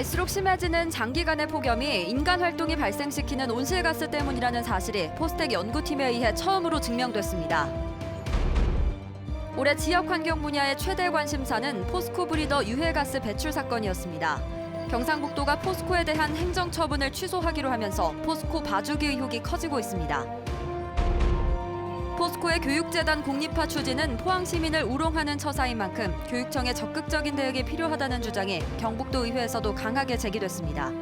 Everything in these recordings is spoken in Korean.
갈수록 심해지는 장기간의 폭염이 인간 활동이 발생시키는 온실가스 때문이라는 사실이 포스텍 연구팀에 의해 처음으로 증명됐습니다. 올해 지역환경 분야의 최대 관심사는 포스코 브리더 유해가스 배출 사건이었습니다. 경상북도가 포스코에 대한 행정처분을 취소하기로 하면서 포스코 봐주기 의혹이 커지고 있습니다. 포스코의 교육재단 공립화 추진은 포항 시민을 우롱하는 처사인 만큼 교육청의 적극적인 대응이 필요하다는 주장이 경북도 의회에서도 강하게 제기됐습니다.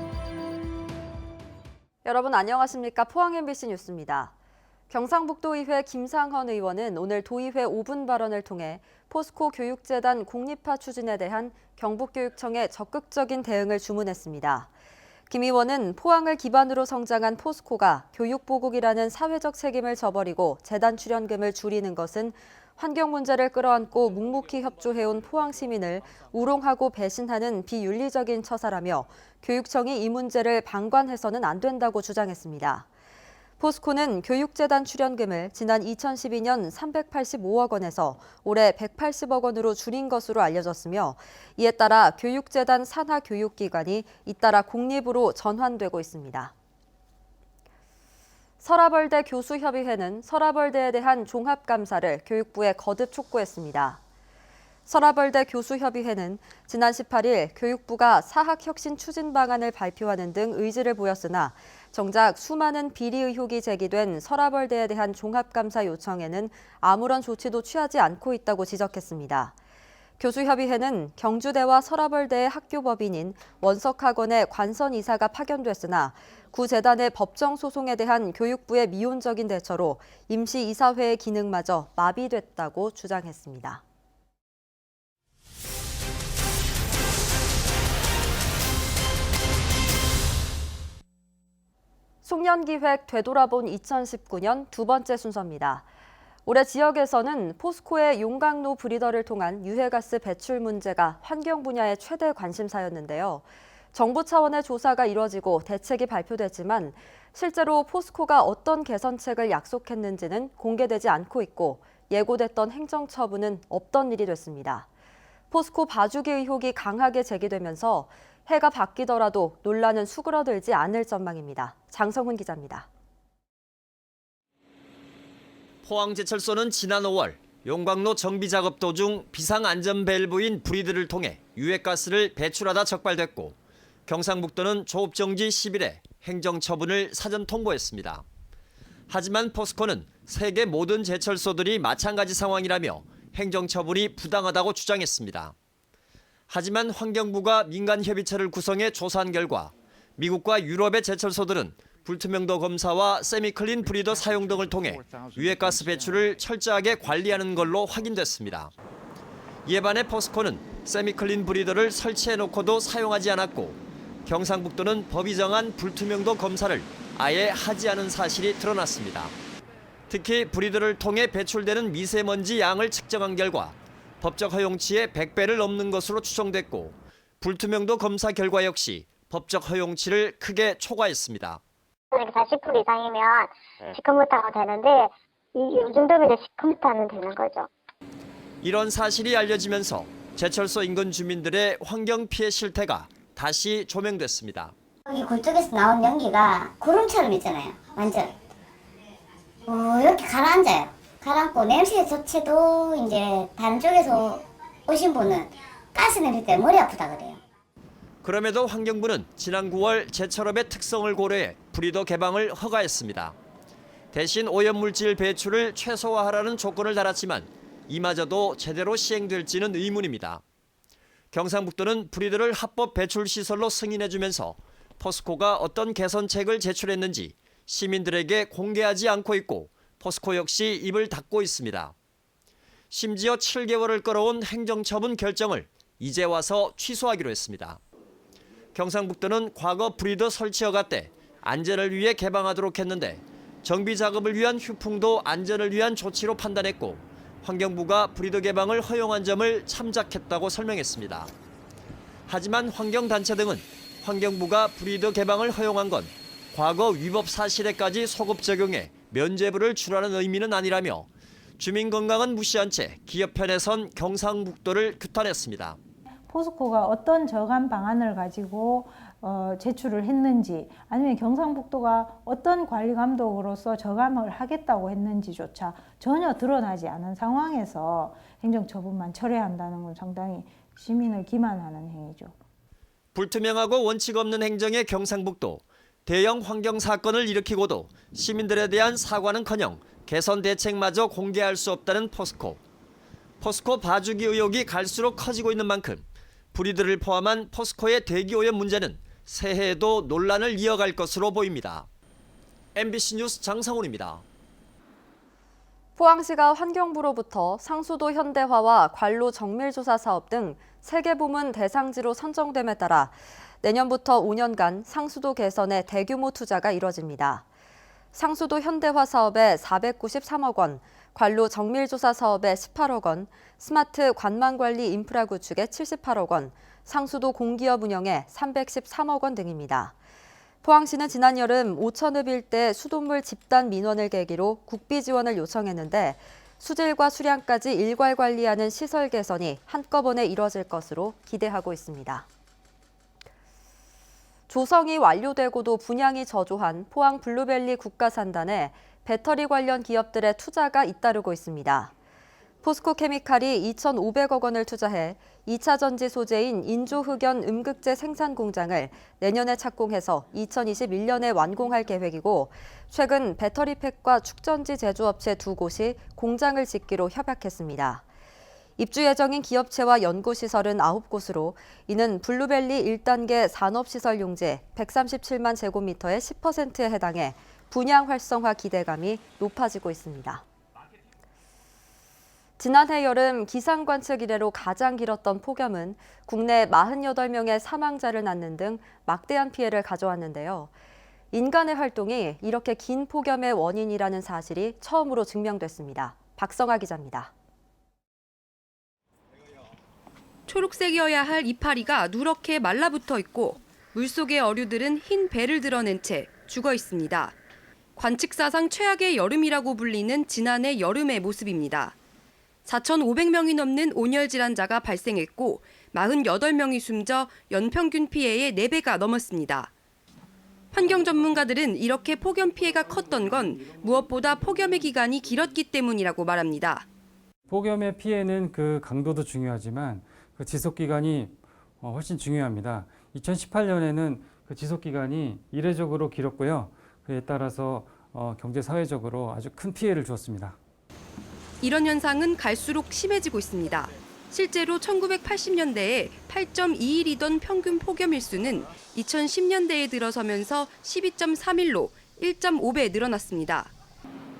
여러분 안녕하십니까? 포항 MBC 뉴스입니다. 경상북도의회 김상헌 의원은 오늘 도의회 5분 발언을 통해 포스코 교육재단 공립화 추진에 대한 경북교육청의 적극적인 대응을 주문했습니다. 김 의원은 포항을 기반으로 성장한 포스코가 교육보국이라는 사회적 책임을 저버리고 재단 출연금을 줄이는 것은 환경 문제를 끌어안고 묵묵히 협조해온 포항 시민을 우롱하고 배신하는 비윤리적인 처사라며 교육청이 이 문제를 방관해서는 안 된다고 주장했습니다. 포스코는 교육재단 출연금을 지난 2012년 385억 원에서 올해 180억 원으로 줄인 것으로 알려졌으며 이에 따라 교육재단 산하 교육기관이 잇따라 공립으로 전환되고 있습니다. 서라벌대 교수협의회는 서라벌대에 대한 종합감사를 교육부에 거듭 촉구했습니다. 서라벌대 교수협의회는 지난 18일 교육부가 사학혁신 추진 방안을 발표하는 등 의지를 보였으나 정작 수많은 비리 의혹이 제기된 서라벌대에 대한 종합감사 요청에는 아무런 조치도 취하지 않고 있다고 지적했습니다. 교수협의회는 경주대와 서라벌대의 학교법인인 원석학원의 관선이사가 파견됐으나 구재단의 법정 소송에 대한 교육부의 미온적인 대처로 임시이사회의 기능마저 마비됐다고 주장했습니다. 송년기획 되돌아본 2019년 두 번째 순서입니다. 올해 지역에서는 포스코의 용광로 브리더를 통한 유해가스 배출 문제가 환경 분야의 최대 관심사였는데요. 정부 차원의 조사가 이뤄지고 대책이 발표됐지만 실제로 포스코가 어떤 개선책을 약속했는지는 공개되지 않고 있고 예고됐던 행정처분은 없던 일이 됐습니다. 포스코 봐주기 의혹이 강하게 제기되면서 해가 바뀌더라도 논란은 수그러들지 않을 전망입니다. 장성훈 기자입니다. 포항제철소는 지난 5월 용광로 정비 작업 도중 비상안전밸브인 브리드를 통해 유해가스를 배출하다 적발됐고 경상북도는 조업정지 10일에 행정처분을 사전 통보했습니다. 하지만 포스코는 세계 모든 제철소들이 마찬가지 상황이라며 행정처분이 부당하다고 주장했습니다. 하지만 환경부가 민간협의체를 구성해 조사한 결과 미국과 유럽의 제철소들은 불투명도 검사와 세미클린 브리더 사용 등을 통해 유해가스 배출을 철저하게 관리하는 걸로 확인됐습니다. 이에 반해 포스코는 세미클린 브리더를 설치해놓고도 사용하지 않았고 경상북도는 법이 정한 불투명도 검사를 아예 하지 않은 사실이 드러났습니다. 특히 브리더를 통해 배출되는 미세먼지 양을 측정한 결과 법적 허용치의 100배를 넘는 것으로 추정됐고 불투명도 검사 결과 역시 법적 허용치를 크게 초과했습니다. 40% 이상이면 시커멓다고 되는데 이 정도면 이제 시커멓다면 되는 거죠. 이런 사실이 알려지면서 제철소 인근 주민들의 환경 피해 실태가 다시 조명됐습니다. 여기 굴뚝에서 나온 연기가 구름처럼 있잖아요. 완전 이렇게 가라앉아요. 가라앉고 냄새 자체도 이제 다른 쪽에서 오신 분은 가스 냄새 때문에 머리 아프다 그래요. 그럼에도 환경부는 지난 9월 제철업의 특성을 고려해 브리더 개방을 허가했습니다. 대신 오염물질 배출을 최소화하라는 조건을 달았지만 이마저도 제대로 시행될지는 의문입니다. 경상북도는 브리더를 합법 배출 시설로 승인해주면서 포스코가 어떤 개선책을 제출했는지 시민들에게 공개하지 않고 있고 포스코 역시 입을 닫고 있습니다. 심지어 7개월을 끌어온 행정처분 결정을 이제 와서 취소하기로 했습니다. 경상북도는 과거 브리더 설치 허가 때 안전을 위해 개방하도록 했는데 정비 작업을 위한 휴풍도 안전을 위한 조치로 판단했고 환경부가 브리더 개방을 허용한 점을 참작했다고 설명했습니다. 하지만 환경단체 등은 환경부가 브리더 개방을 허용한 건 과거 위법 사실에까지 소급 적용해 면죄부를 주라는 의미는 아니라며 주민 건강은 무시한 채 기업 편에 선 경상북도를 규탄했습니다. 포스코가 어떤 저감 방안을 가지고 제출을 했는지, 아니면 경상북도가 어떤 관리 감독으로서 저감을 하겠다고 했는지조차 전혀 드러나지 않은 상황에서 행정처분만 철회한다는 건 상당히 시민을 기만하는 행위죠. 불투명하고 원칙 없는 행정의 경상북도. 대형 환경 사건을 일으키고도 시민들에 대한 사과는커녕 개선 대책마저 공개할 수 없다는 포스코. 포스코 봐주기 의혹이 갈수록 커지고 있는 만큼 불이들을 포함한 포스코의 대기 오염 문제는 새해에도 논란을 이어갈 것으로 보입니다. MBC 뉴스 장상훈입니다. 포항시가 환경부로부터 상수도 현대화와 관로 정밀조사 사업 등 3개 부문 대상지로 선정됨에 따라 내년부터 5년간 상수도 개선에 대규모 투자가 이뤄집니다. 상수도 현대화 사업에 493억 원, 관로 정밀조사 사업에 18억 원, 스마트 관망관리 인프라 구축에 78억 원, 상수도 공기업 운영에 313억 원 등입니다. 포항시는 지난 여름 오천읍 일대 수돗물 집단 민원을 계기로 국비 지원을 요청했는데 수질과 수량까지 일괄 관리하는 시설 개선이 한꺼번에 이뤄질 것으로 기대하고 있습니다. 조성이 완료되고도 분양이 저조한 포항 블루벨리 국가산단에 배터리 관련 기업들의 투자가 잇따르고 있습니다. 포스코 케미칼이 2,500억 원을 투자해 2차 전지 소재인 인조흑연 음극재 생산 공장을 내년에 착공해서 2021년에 완공할 계획이고, 최근 배터리팩과 축전지 제조업체 2곳이 공장을 짓기로 협약했습니다. 입주 예정인 기업체와 연구시설은 9곳으로 이는 블루벨리 1단계 산업시설 용지 137만 제곱미터의 10%에 해당해 분양 활성화 기대감이 높아지고 있습니다. 지난해 여름 기상 관측 이래로 가장 길었던 폭염은 국내 48명의 사망자를 낳는 등 막대한 피해를 가져왔는데요. 인간의 활동이 이렇게 긴 폭염의 원인이라는 사실이 처음으로 증명됐습니다. 박성아 기자입니다. 초록색이어야 할 이파리가 누렇게 말라붙어 있고 물속의 어류들은 흰 배를 드러낸 채 죽어 있습니다. 관측사상 최악의 여름이라고 불리는 지난해 여름의 모습입니다. 4,500명이 넘는 온열 질환자가 발생했고 48명이 숨져 연평균 피해의 4배가 넘었습니다. 환경 전문가들은 이렇게 폭염 피해가 컸던 건 무엇보다 폭염의 기간이 길었기 때문이라고 말합니다. 폭염의 피해는 그 강도도 중요하지만 그 지속 기간이 훨씬 중요합니다. 2018년에는 그 지속 기간이 이례적으로 길었고요. 그에 따라서 경제 사회적으로 아주 큰 피해를 주었습니다. 이런 현상은 갈수록 심해지고 있습니다. 실제로 1980년대에 8.21이던 평균 폭염 일수는 2010년대에 들어서면서 12.31로 1.5배 늘어났습니다.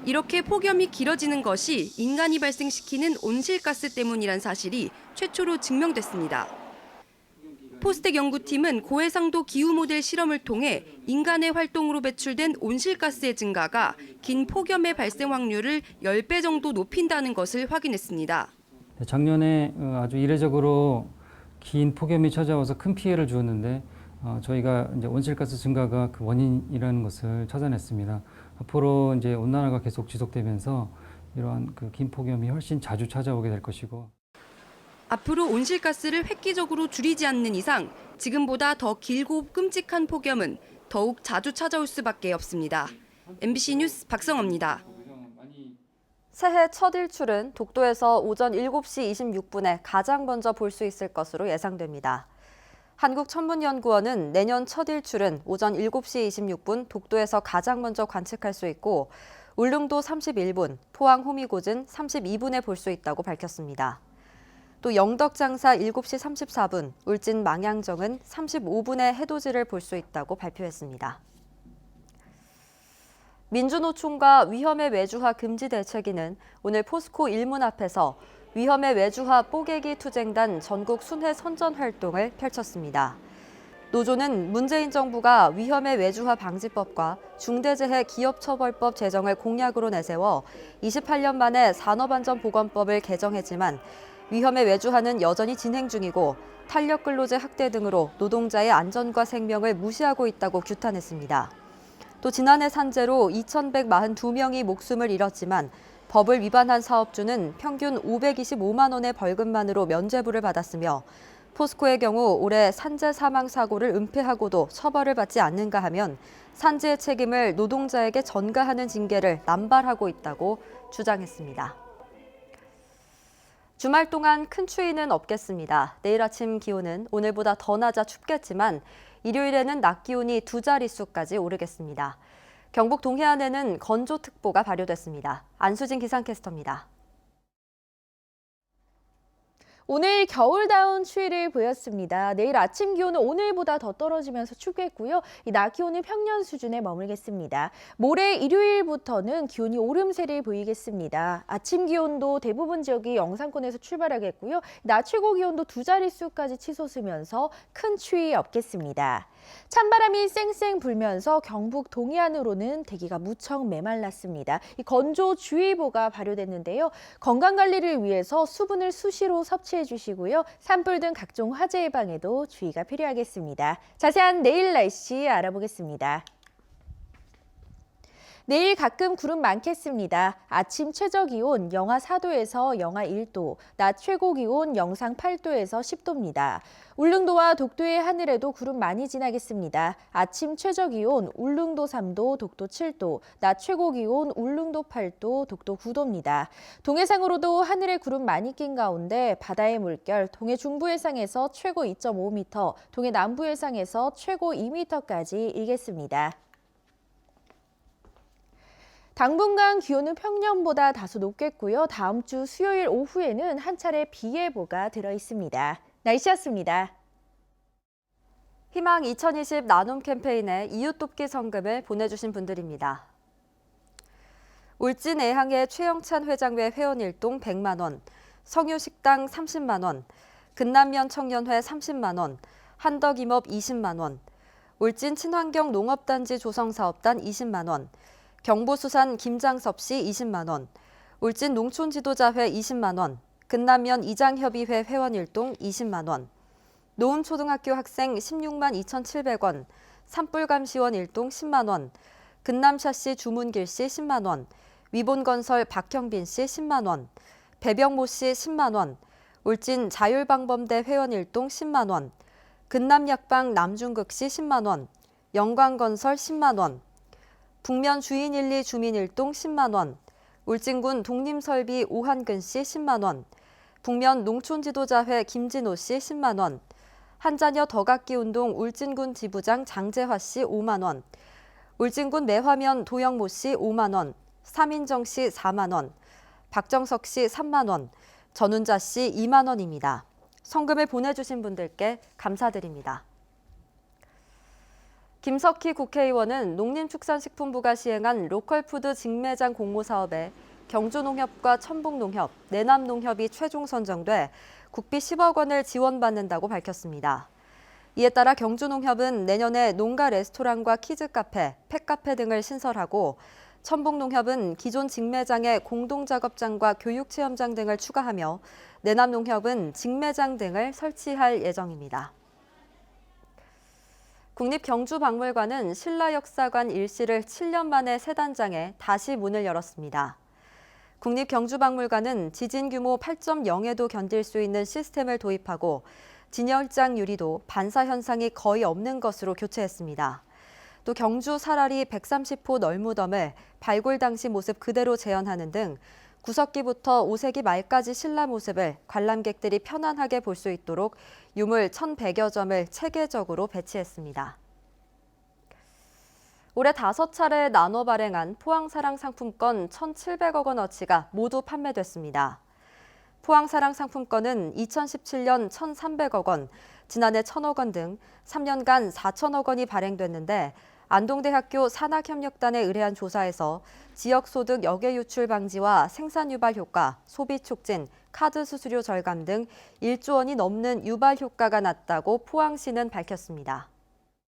이렇게 폭염이 길어지는 것이 인간이 발생시키는 온실가스 때문이란 사실이 최초로 증명됐습니다. 포스텍 연구팀은 고해상도 기후 모델 실험을 통해 인간의 활동으로 배출된 온실가스의 증가가 긴 폭염의 발생 확률을 10배 정도 높인다는 것을 확인했습니다. 작년에 아주 이례적으로 긴 폭염이 찾아와서 큰 피해를 주었는데 저희가 이제 온실가스 증가가 그 원인이라는 것을 찾아냈습니다. 앞으로 이제 온난화가 계속 지속되면서 이러한 그 긴 폭염이 훨씬 자주 찾아오게 될 것이고. 앞으로 온실가스를 획기적으로 줄이지 않는 이상 지금보다 더 길고 끔찍한 폭염은 더욱 자주 찾아올 수밖에 없습니다. MBC 뉴스 박성아입니다. 새해 첫 일출은 독도에서 오전 7시 26분에 가장 먼저 볼 수 있을 것으로 예상됩니다. 한국천문연구원은 내년 첫 일출은 오전 7시 26분 독도에서 가장 먼저 관측할 수 있고 울릉도 31분, 포항 호미곶은 32분에 볼 수 있다고 밝혔습니다. 또 영덕장사 7시 34분, 울진 망양정은 35분에 해돋이를 볼 수 있다고 발표했습니다. 민주노총과 위험의 외주화 금지 대책위는 오늘 포스코 일문 앞에서 위험의 외주화 뽀개기 투쟁단 전국 순회 선전 활동을 펼쳤습니다. 노조는 문재인 정부가 위험의 외주화 방지법과 중대재해 기업처벌법 제정을 공약으로 내세워 28년 만에 산업안전보건법을 개정했지만 위험의 외주화는 여전히 진행 중이고 탄력근로제 확대 등으로 노동자의 안전과 생명을 무시하고 있다고 규탄했습니다. 또 지난해 산재로 2,142명이 목숨을 잃었지만 법을 위반한 사업주는 평균 525만 원의 벌금만으로 면죄부를 받았으며 포스코의 경우 올해 산재 사망 사고를 은폐하고도 처벌을 받지 않는가 하면 산재의 책임을 노동자에게 전가하는 징계를 남발하고 있다고 주장했습니다. 주말 동안 큰 추위는 없겠습니다. 내일 아침 기온은 오늘보다 더 낮아 춥겠지만 일요일에는 낮 기온이 두 자릿수까지 오르겠습니다. 경북 동해안에는 건조특보가 발효됐습니다. 안수진 기상캐스터입니다. 오늘 겨울다운 추위를 보였습니다. 내일 아침 기온은 오늘보다 더 떨어지면서 춥겠고요. 이 낮 기온은 평년 수준에 머물겠습니다. 모레 일요일부터는 기온이 오름세를 보이겠습니다. 아침 기온도 대부분 지역이 영상권에서 출발하겠고요. 낮 최고 기온도 두 자릿수까지 치솟으면서 큰 추위 없겠습니다. 찬바람이 쌩쌩 불면서 경북 동해안으로는 대기가 무척 메말랐습니다. 이 건조주의보가 발효됐는데요. 건강관리를 위해서 수분을 수시로 섭취해 주시고요. 산불 등 각종 화재 예방에도 주의가 필요하겠습니다. 자세한 내일 날씨 알아보겠습니다. 내일 가끔 구름 많겠습니다. 아침 최저기온 영하 4도에서 영하 1도, 낮 최고기온 영상 8도에서 10도입니다. 울릉도와 독도의 하늘에도 구름 많이 지나겠습니다. 아침 최저기온 울릉도 3도, 독도 7도, 낮 최고기온 울릉도 8도, 독도 9도입니다. 동해상으로도 하늘에 구름 많이 낀 가운데 바다의 물결 동해 중부 해상에서 최고 2.5m, 동해 남부 해상에서 최고 2m까지 일겠습니다. 당분간 기온은 평년보다 다소 높겠고요. 다음 주 수요일 오후에는 한 차례 비 예보가 들어 있습니다. 날씨였습니다. 희망 2020 나눔 캠페인에 이웃 돕기 성금을 보내주신 분들입니다. 울진 애항의 최영찬 회장 외 회원 일동 100만 원, 성유식당 30만 원, 근남면 청년회 30만 원, 한덕임업 20만 원, 울진 친환경 농업단지 조성사업단 20만 원, 경보수산 김장섭 씨 20만 원, 울진 농촌지도자회 20만 원, 근남면 이장협의회 회원 일동 20만 원, 노음초등학교 학생 16만 2,700원, 산불감시원 일동 10만 원, 근남샤씨 주문길 씨 10만 원, 위본건설 박형빈 씨 10만 원, 배병모 씨 10만 원, 울진 자율방범대 회원 일동 10만 원, 근남약방 남중극 씨 10만 원, 영광건설 10만 원, 북면 주인 1리 주민 일동 10만 원, 울진군 독림설비 오한근 씨 10만 원, 북면 농촌지도자회 김진호 씨 10만 원, 한자녀 더각기 운동 울진군 지부장 장재화 씨 5만 원, 울진군 매화면 도영모 씨 5만 원, 삼인정 씨 4만 원, 박정석 씨 3만 원, 전운자 씨 2만 원입니다. 성금을 보내주신 분들께 감사드립니다. 김석희 국회의원은 농림축산식품부가 시행한 로컬푸드 직매장 공모 사업에 경주농협과 첨북농협, 내남농협이 최종 선정돼 국비 10억 원을 지원받는다고 밝혔습니다. 이에 따라 경주농협은 내년에 농가 레스토랑과 키즈카페, 펫카페 등을 신설하고 첨북농협은 기존 직매장에 공동작업장과 교육체험장 등을 추가하며 내남농협은 직매장 등을 설치할 예정입니다. 국립경주박물관은 신라역사관 일실을 7년 만에 새 단장해 다시 문을 열었습니다. 국립경주박물관은 지진 규모 8.0에도 견딜 수 있는 시스템을 도입하고 진열장 유리도 반사 현상이 거의 없는 것으로 교체했습니다. 또 경주 사라리 130호 널무덤을 발굴 당시 모습 그대로 재현하는 등 구석기부터 5세기 말까지 신라 모습을 관람객들이 편안하게 볼 수 있도록 유물 1,100여 점을 체계적으로 배치했습니다. 올해 5차례 나눠 발행한 포항사랑 상품권 1,700억 원어치가 모두 판매됐습니다. 포항사랑 상품권은 2017년 1,300억 원, 지난해 1,000억 원 등 3년간 4천억 원이 발행됐는데 안동대학교 산학협력단에 의뢰한 조사에서 지역소득 역외 유출 방지와 생산 유발 효과, 소비 촉진, 카드 수수료 절감 등 1조 원이 넘는 유발 효과가 났다고 포항시는 밝혔습니다.